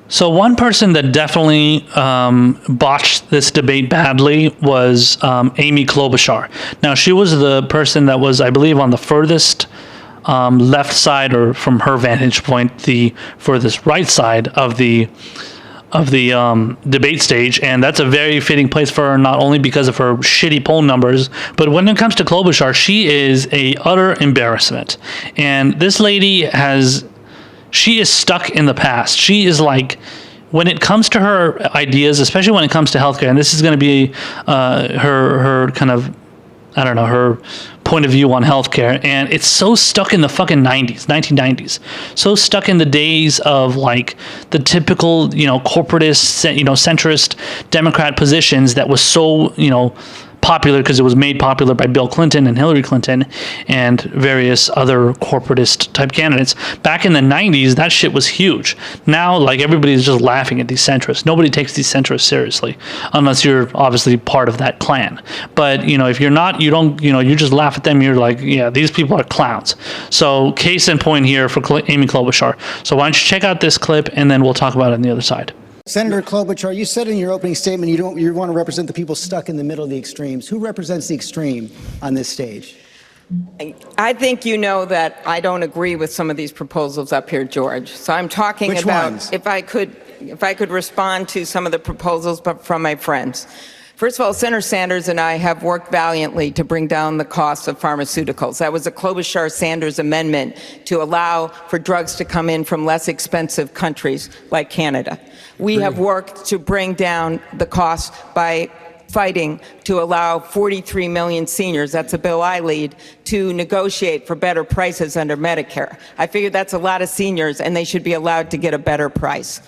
So one person that definitely botched this debate badly was Amy Klobuchar. Now, she was the person that was, I believe, on the furthest left side, or from her vantage point, the furthest right side of the debate stage, and that's a very fitting place for her, not only because of her shitty poll numbers, but when it comes to Klobuchar, she is a utter embarrassment. And this lady she is stuck in the past. She is like, when it comes to her ideas, especially when it comes to healthcare, and this is going to be her kind of, I don't know, her point of view on healthcare, and it's so stuck in the fucking 1990s, so stuck in the days of like the typical, corporatist, centrist Democrat positions that was so, popular because it was made popular by Bill Clinton and Hillary Clinton and various other corporatist type candidates. Back in the 90s, that shit was huge. Now, like, everybody's just laughing at these centrists. Nobody takes these centrists seriously, unless you're obviously part of that clan. But, if you're not, you don't, you just laugh at them. You're like, yeah, these people are clowns. So case in point here for Amy Klobuchar. So why don't you check out this clip, and then we'll talk about it on the other side. Senator Klobuchar, you said in your opening statement you want to represent the people stuck in the middle of the extremes. Who represents the extreme on this stage? I think you know that I don't agree with some of these proposals up here, George. So I'm talking Which about ones? if I could respond to some of the proposals from my friends. First of all, Senator Sanders and I have worked valiantly to bring down the cost of pharmaceuticals. That was a Klobuchar-Sanders amendment to allow for drugs to come in from less expensive countries like Canada. We have worked to bring down the cost by fighting to allow 43 million seniors, that's a bill I lead, to negotiate for better prices under Medicare. I figure that's a lot of seniors, and they should be allowed to get a better price.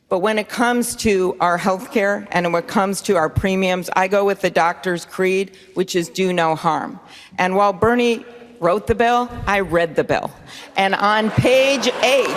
But when it comes to our health care and when it comes to our premiums, I go with the doctor's creed, which is do no harm. And while Bernie wrote the bill, I read the bill. And on page 8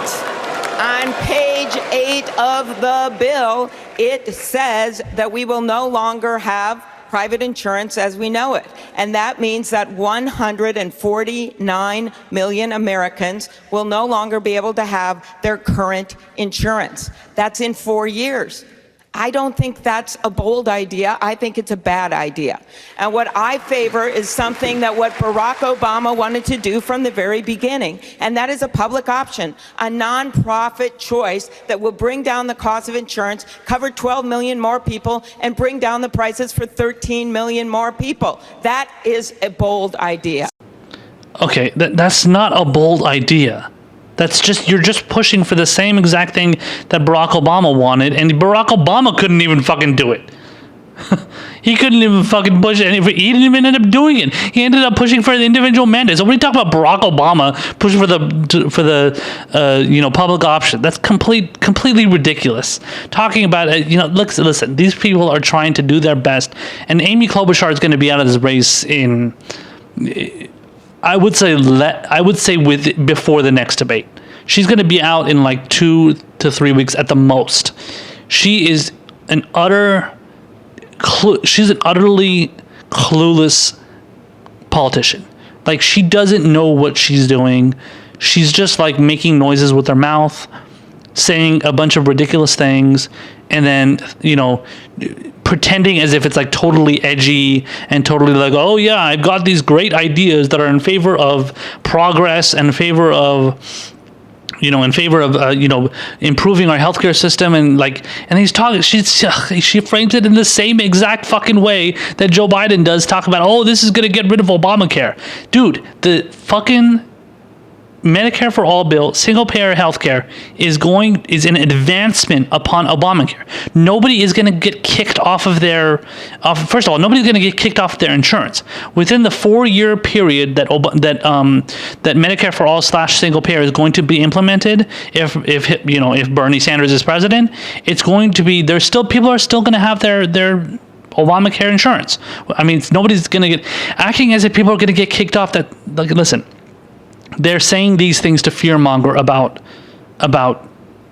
of the bill, it says that we will no longer have private insurance as we know it. And that means that 149 million Americans will no longer be able to have their current insurance. That's in 4 years. I don't think that's a bold idea. I think it's a bad idea. And what I favor is something that what Barack Obama wanted to do from the very beginning, and that is a public option, a nonprofit choice that will bring down the cost of insurance, cover 12 million more people, and bring down the prices for 13 million more people. That is a bold idea. Okay, that's not a bold idea. That's just, you're just pushing for the same exact thing that Barack Obama wanted, and Barack Obama couldn't even fucking do it. He couldn't even fucking push it. He didn't even end up doing it. He ended up pushing for the individual mandate. So when you talk about Barack Obama pushing for the public option, that's completely ridiculous. Talking about listen, these people are trying to do their best, and Amy Klobuchar is going to be out of this race in, I would say before the next debate. She's going to be out in like 2 to 3 weeks at the most. She is she's an utterly clueless politician. Like, she doesn't know what she's doing. She's just like making noises with her mouth, saying a bunch of ridiculous things, and then, pretending as if it's like totally edgy and totally like, oh yeah, I've got these great ideas that are in favor of progress and in favor of improving our healthcare system, and he's talking. She frames it in the same exact fucking way that Joe Biden does. Talk about, oh, this is gonna get rid of Obamacare, dude. The fucking Medicare-for-all bill, single-payer healthcare, is an advancement upon Obamacare. Nobody is going to get kicked off of first of all, nobody's going to get kicked off their insurance. Within the 4-year period that Medicare-for-all / single-payer is going to be implemented, if Bernie Sanders is president, it's going to be, people are still going to have their Obamacare insurance. I mean, nobody's going to get, acting as if people are going to get kicked off that, listen, they're saying these things to fearmonger about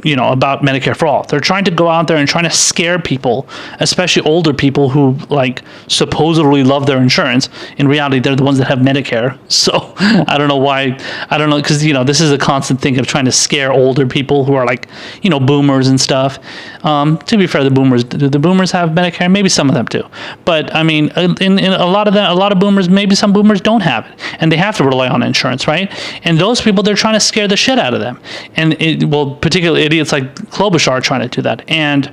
about Medicare for all. They're trying to go out there and trying to scare people, especially older people who like supposedly love their insurance. In reality, they're the ones that have Medicare. So I don't know why. I don't know, because this is a constant thing of trying to scare older people who are like boomers and stuff. To be fair, do the boomers have Medicare? Maybe some of them do. But I mean, in a lot of boomers, maybe some boomers don't have it, and they have to rely on insurance, right? And those people, they're trying to scare the shit out of them. And particularly idiots like Klobuchar are trying to do that. And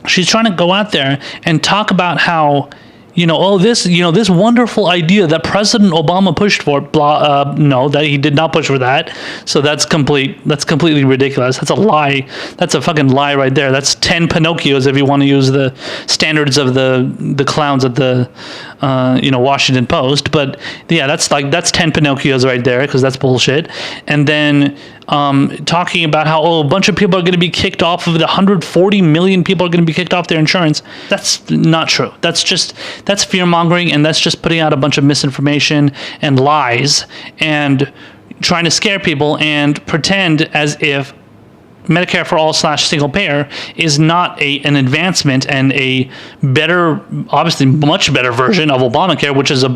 she's trying to go out there and talk about how this wonderful idea that President Obama pushed for, no, that he did not push for that. So that's completely ridiculous. That's a lie. That's a fucking lie right there. That's 10 Pinocchios if you want to use the standards of the clowns at the Washington Post. But yeah, that's 10 Pinocchios right there, because that's bullshit. And then talking about how a bunch of people are going to be kicked off of the 140 million people are going to be kicked off their insurance. That's not true. That's fear mongering, and that's just putting out a bunch of misinformation and lies and trying to scare people and pretend as if Medicare for all / single payer is not an advancement and a better, obviously much better version of Obamacare, which was a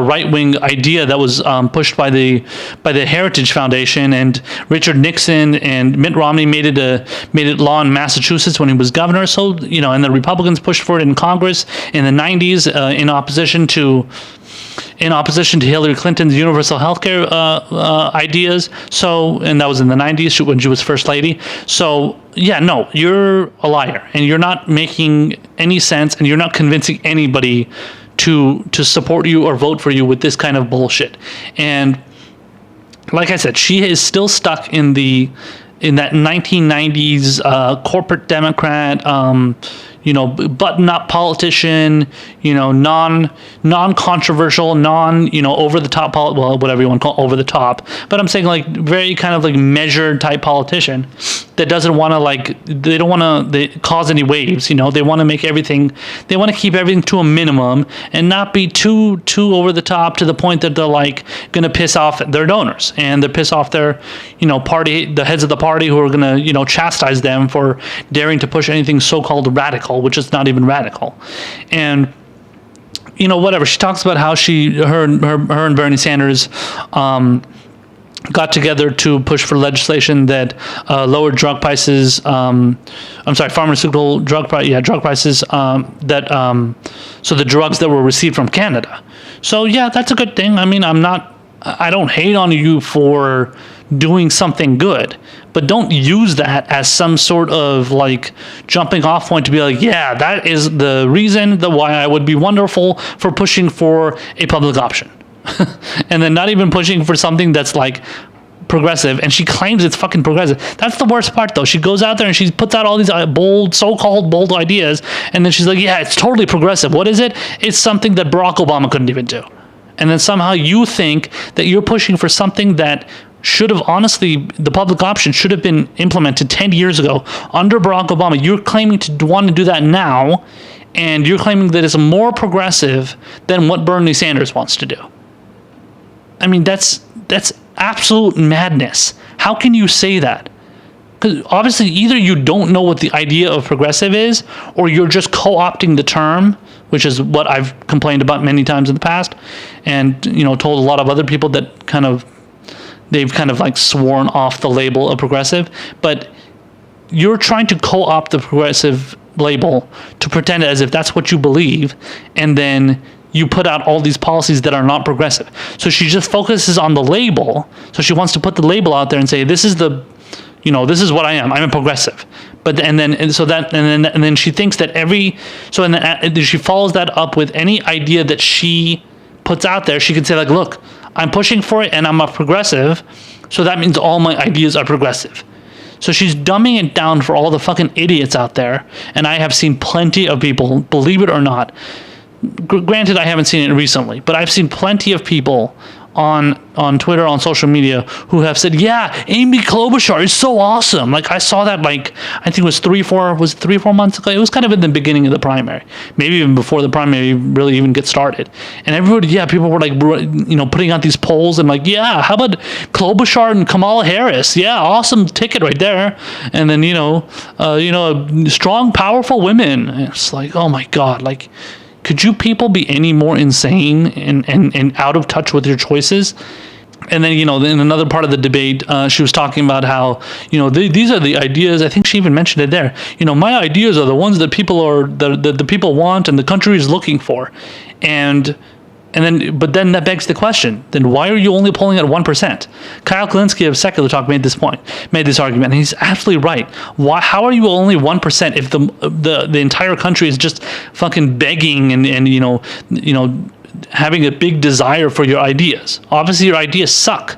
right wing idea that was pushed by the Heritage Foundation, and Richard Nixon and Mitt Romney made it law in Massachusetts when he was governor. So and the Republicans pushed for it in Congress in the 90s in opposition to Hillary Clinton's universal health care ideas. So, and that was in the 90s when she was first lady. So, yeah, no, you're a liar, and you're not making any sense, and you're not convincing anybody to support you or vote for you with this kind of bullshit. And like I said, she is still stuck in that 1990s corporate Democrat, button-up politician, non-controversial, over the top, whatever you want to call it, over the top. But I'm saying like very kind of like measured type politician that doesn't want to they don't want to cause any waves. They want to make everything, they want to keep everything to a minimum and not be too over the top to the point that they're like going to piss off their donors and they piss off their, party, the heads of the party who are going to, chastise them for daring to push anything so-called radical, which is not even radical. And whatever, she talks about how her and Bernie Sanders got together to push for legislation that lowered drug prices. Pharmaceutical drug prices. So the drugs that were received from Canada. So yeah, that's a good thing. I mean, I don't hate on you for doing something good, but don't use that as some sort of like jumping off point to be like, yeah, that is the reason why I would be wonderful for pushing for a public option. And then not even pushing for something that's like progressive, and she claims it's fucking progressive. That's the worst part, though. She goes out there and she puts out all these so-called bold ideas, and then she's like, yeah, it's totally progressive. What is it? It's something that Barack Obama couldn't even do. And then somehow you think that you're pushing for something that should have, honestly, the public option should have been implemented 10 years ago under Barack Obama. You're claiming to want to do that now, and you're claiming that it's more progressive than what Bernie Sanders wants to do. I mean, that's absolute madness. How can you say that? Because obviously either you don't know what the idea of progressive is, or you're just co-opting the term, which is what I've complained about many times in the past, and told a lot of other people that they've kind of like sworn off the label of progressive. But you're trying to co-opt the progressive label to pretend as if that's what you believe, and then you put out all these policies that are not progressive. So she just focuses on the label. So she wants to put the label out there and say, this is this is what I am. I'm a progressive. And then she thinks that she follows that up with any idea that she puts out there. She can say like, look, I'm pushing for it and I'm a progressive, so that means all my ideas are progressive. So she's dumbing it down for all the fucking idiots out there. And I have seen plenty of people, believe it or not, granted I haven't seen it recently, but I've seen plenty of people on Twitter, on social media, who have said, yeah, Amy Klobuchar is so awesome. Like, I saw that, like, I think it was 3-4 months ago. It was kind of in the beginning of the primary, maybe even before the primary really even gets started. And everybody, people were like, putting out these polls and like, yeah, how about Klobuchar and Kamala Harris? Yeah, awesome ticket right there. And then, strong, powerful women. And it's like, oh my God, like, could you people be any more insane and out of touch with your choices? And then, in another part of the debate, she was talking about how, these are the ideas. I think she even mentioned it there. My ideas are the ones that people the people want and the country is looking for. But then that begs the question, then why are you only polling at 1%? Kyle Kalinske of Secular Talk made this argument, and he's absolutely right. How are you only 1% if the entire country is just fucking begging and having a big desire for your ideas? Obviously your ideas suck,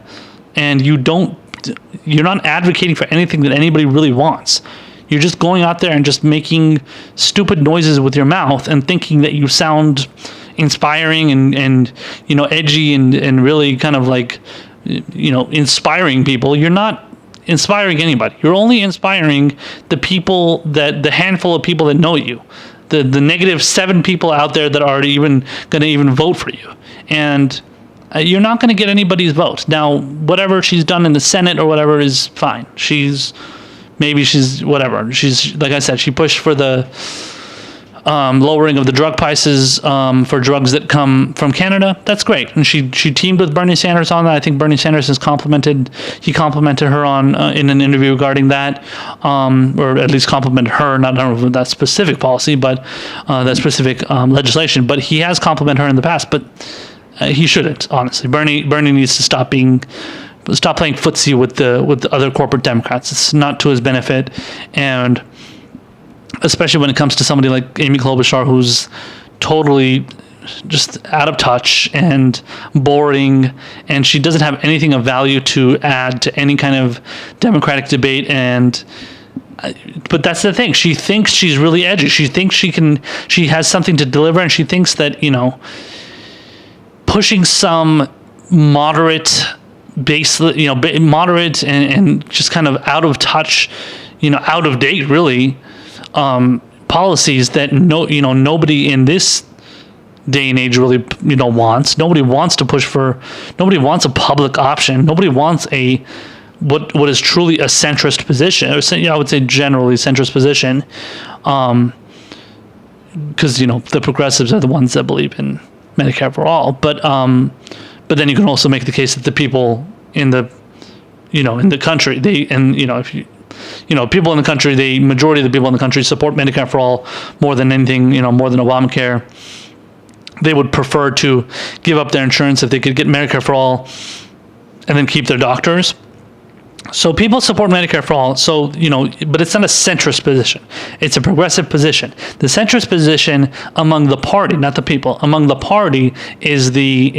and you're not advocating for anything that anybody really wants. You're just going out there and just making stupid noises with your mouth and thinking that you sound inspiring and edgy and really kind of like inspiring people. You're not inspiring anybody. You're only inspiring the people, the handful of people that know you, the negative 7 people out there that are even going to even vote for you. And you're not going to get anybody's vote. Now, whatever she's done in the Senate or whatever is fine. She's whatever. She's, like I said, she pushed for the lowering of the drug prices for drugs that come from Canada. That's great. And she teamed with Bernie Sanders on that. I think Bernie Sanders has complimented her on in an interview regarding that, or at least complimented her, not with that specific policy, but that specific legislation. But he has complimented her in the past, but he shouldn't, honestly. Bernie needs to stop playing footsie with the other corporate Democrats. It's not to his benefit, and especially when it comes to somebody like Amy Klobuchar, who's totally just out of touch and boring, and she doesn't have anything of value to add to any kind of democratic debate. But that's the thing. She thinks she's really edgy. She thinks she has something to deliver, and she thinks that, pushing some moderate moderate and just kind of out of touch, out of date, really, policies that nobody in this day and age really wants. Nobody wants to push for. Nobody wants a public option. Nobody wants what is truly a centrist position. I would say generally centrist position, because the progressives are the ones that believe in Medicare for all. But then you can also make the case that the people in the country, people in the country, the majority of the people in the country support Medicare for all more than anything, more than Obamacare. They would prefer to give up their insurance if they could get Medicare for all and then keep their doctors. So people support Medicare for all. So, but it's not a centrist position. It's a progressive position. The centrist position among the party, not the people, among the party is the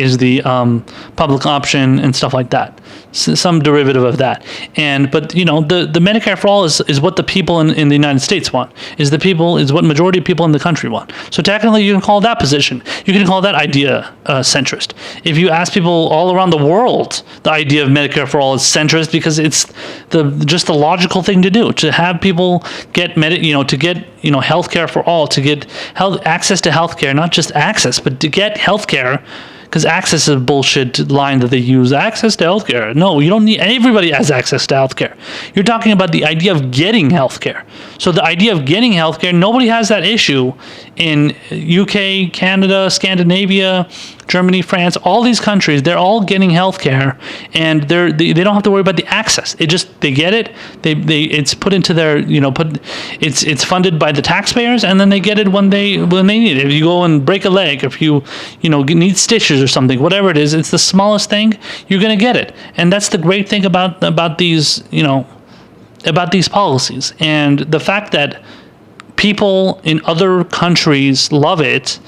public option and stuff like that. Some derivative of that. But the Medicare for all is what the people in the United States want. Is what majority of people in the country want. So technically you can call that position. You can call that idea centrist. If you ask people all around the world, the idea of Medicare for all is centrist because it's just the logical thing to do, to have people get healthcare for all, to get access to healthcare, not just access, but to get healthcare. Because access is a bullshit line that they use. Access to healthcare. No, you don't need. Everybody has access to healthcare. You're talking about the idea of getting healthcare. So the idea of getting healthcare, nobody has that issue in UK, Canada, Scandinavia, Germany, France, all these countries. They're all getting healthcare, and they don't have to worry about the access. They get it. It's put into their it's funded by the taxpayers, and then they get it when they need it. If you go and break a leg, if you need stitches or something, whatever it is, it's the smallest thing, you're going to get it. And that's the great thing about these policies, and the fact that people in other countries love it,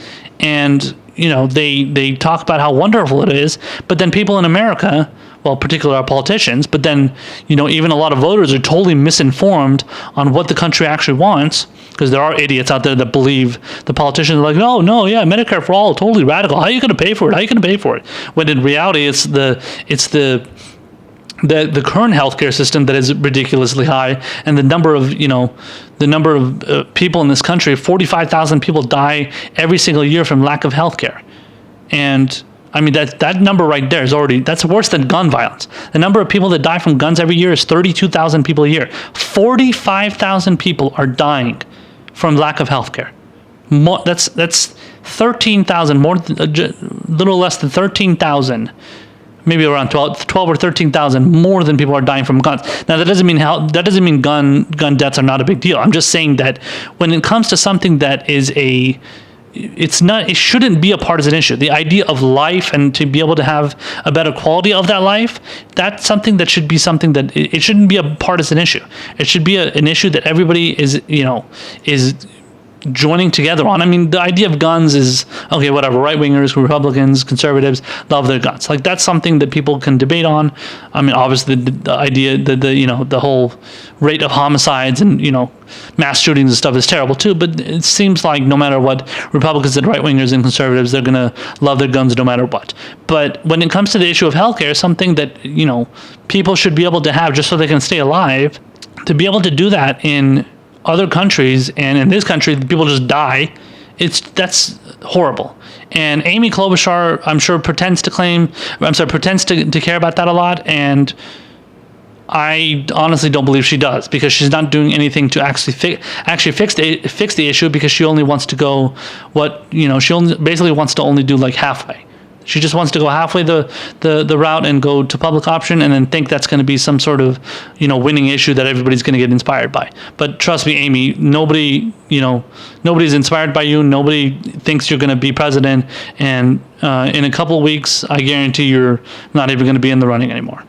and they talk about how wonderful it is, but then people in America well, particularly our politicians, but then, even a lot of voters are totally misinformed on what the country actually wants, because there are idiots out there that believe the politicians are like, no, yeah, Medicare for all, totally radical. How are you going to pay for it? How are you going to pay for it? When in reality, it's the current healthcare system that is ridiculously high, and the number of people in this country, 45,000 people die every single year from lack of healthcare. And I mean, that number right there that's worse than gun violence. The number of people that die from guns every year is 32,000 people a year. 45,000 people are dying from lack of healthcare. That's 13,000, little less than 13,000, maybe around 12 or 13,000 more than people are dying from guns. Now that doesn't mean gun deaths are not a big deal. I'm just saying that when it comes to something that is it shouldn't be a partisan issue. The idea of life and to be able to have a better quality of that life, that's something that should be something that it shouldn't be a partisan issue. It should be an issue that everybody is joining together on. I mean, the idea of guns is, okay, whatever, right-wingers, Republicans, conservatives love their guns. Like, that's something that people can debate on. I mean, obviously the idea that the whole rate of homicides and, mass shootings and stuff is terrible too, but it seems like no matter what, Republicans and right-wingers and conservatives, they're going to love their guns no matter what. But when it comes to the issue of healthcare, something that, people should be able to have just so they can stay alive, to be able to do that in other countries, and in this country people just die, that's horrible. And Amy Klobuchar, I'm sure, pretends to care about that a lot, and I honestly don't believe she does, because she's not doing anything to actually fix the issue, because she only wants to go basically wants to only do like halfway. She just wants to go halfway the route and go to public option, and then think that's going to be some sort of winning issue that everybody's going to get inspired by. But trust me, Amy, nobody's inspired by you. Nobody thinks you're going to be president, and in a couple of weeks, I guarantee you're not even going to be in the running anymore.